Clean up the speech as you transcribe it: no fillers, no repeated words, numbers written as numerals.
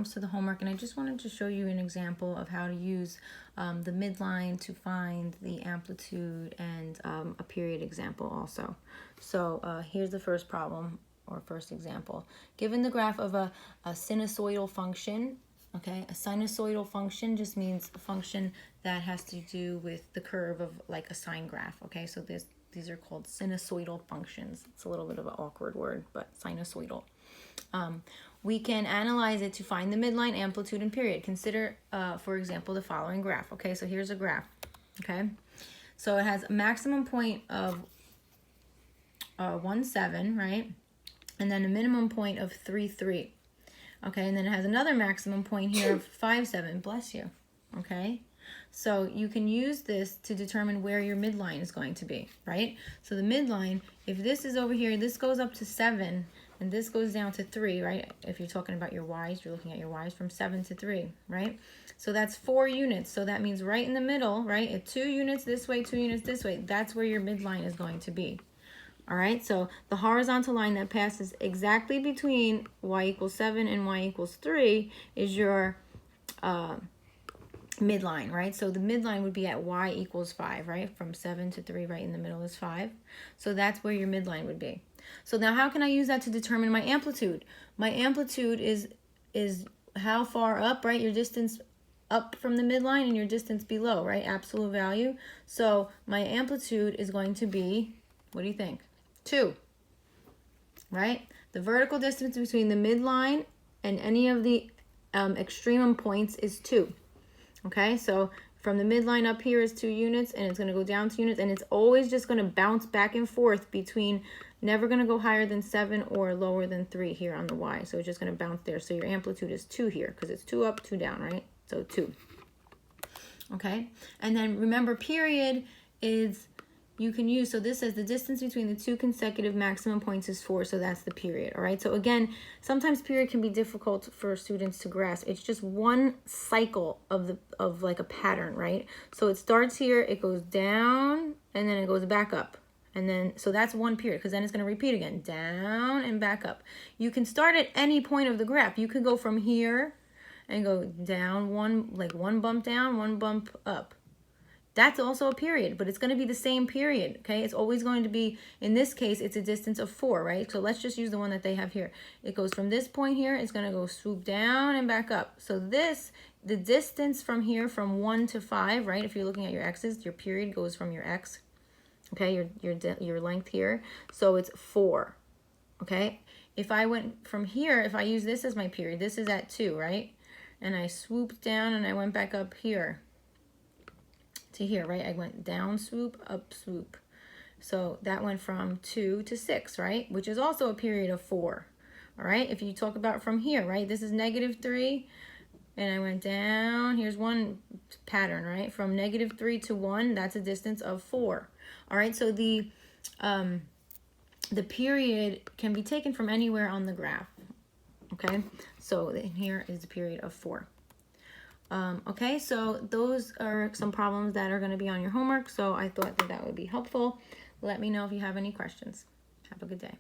To the homework, and I just wanted to show you an example of how to use the midline to find the amplitude and a period example also. So here's the first problem or first example. Given the graph of a sinusoidal function, okay, a sinusoidal function just means a function that has to do with the curve of like a sine graph, okay? So these are called sinusoidal functions. It's a little bit of an awkward word, but sinusoidal. We can analyze it to find the midline, amplitude, and period. Consider, for example, the following graph. Okay, so here's a graph. Okay, so it has a maximum point of 1, 7, right? And then a minimum point of 3, 3. Okay, and then it has another maximum point here of 5, 7. Bless you. Okay, so you can use this to determine where your midline is going to be, right? So the midline, if this is over here, this goes up to 7, and this goes down to 3, right? If you're talking about your y's, you're looking at your y's from 7 to 3, right? So that's 4 units. So that means right in the middle, right? At 2 units this way, 2 units this way, that's where your midline is going to be. All right, so the horizontal line that passes exactly between y equals 7 and y equals 3 is your midline, right? So the midline would be at y equals 5, right? From 7 to 3, right in the middle is 5. So that's where your midline would be. So now how can I use that to determine my amplitude? My amplitude is how far up, right? Your distance up from the midline and your distance below, right? Absolute value. So my amplitude is going to be, what do you think? 2, right? The vertical distance between the midline and any of the extremum points is 2. Okay, so from the midline up here is 2 units, and it's going to go down 2 units, and it's always just going to bounce back and forth between, never going to go higher than 7 or lower than 3 here on the y. So it's just going to bounce there. So your amplitude is 2 here because it's 2 up, 2 down, right? So 2. Okay, and then remember period is, you can use, so this says the distance between the 2 consecutive maximum points is 4, so that's the period. All right, so again, sometimes period can be difficult for students to grasp. It's just one cycle of like a pattern, right? So it starts here, it goes down, and then it goes back up. And then, so that's one period, because then it's going to repeat again, down and back up. You can start at any point of the graph. You could go from here and go down one bump down, one bump up. That's also a period, but it's going to be the same period, okay? It's always going to be, in this case, it's a distance of 4, right? So let's just use the one that they have here. It goes from this point here, it's going to go swoop down and back up. So this, the distance from here, from 1 to 5, right? If you're looking at your x's, your period goes from your x, okay? Your length here. So it's 4, okay? If I went from here, if I use this as my period, this is at 2, right? And I swooped down and I went back up here to here, right? I went down swoop, up swoop. So that went from 2 to 6, right? Which is also a period of 4. All right, if you talk about from here, right? This is -3, and I went down. Here's one pattern, right? From -3 to 1, that's a distance of 4. All right, so the period can be taken from anywhere on the graph. Okay, so here is the period of 4. Okay, so those are some problems that are going to be on your homework. So I thought that would be helpful. Let me know if you have any questions. Have a good day.